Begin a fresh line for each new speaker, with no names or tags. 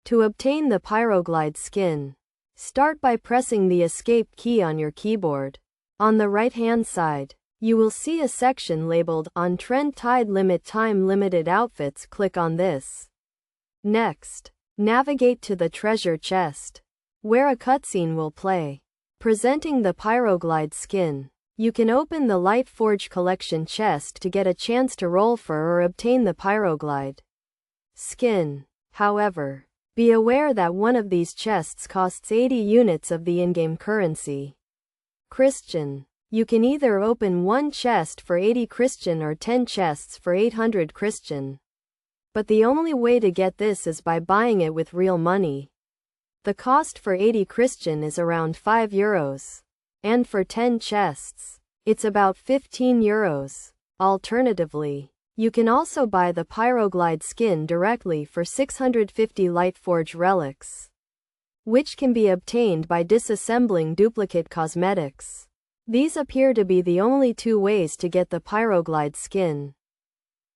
To obtain the Pyro Glide skin, start by pressing the Escape key on your keyboard. On the right-hand side, you will see a section labeled On Trend Tide Limit Time Limited Outfits. Click on this. Next, navigate to the treasure chest, where a cutscene will play, presenting the Pyro Glide skin. You can open the Lightforge Collection chest to get a chance to roll for or obtain the Pyro Glide skin. However, be aware that one of these chests costs 80 units of the in-game currency. Christian. You can either open one chest for 80 Christian or 10 chests for 800 Christian. But the only way to get this is by buying it with real money. The cost for 80 Christian is around 5 euros. And for 10 chests, it's about 15 euros. Alternatively, you can also buy the Pyro Glide skin directly for 650 Lightforge relics, which can be obtained by disassembling duplicate cosmetics. These appear to be the only two ways to get the Pyro Glide skin.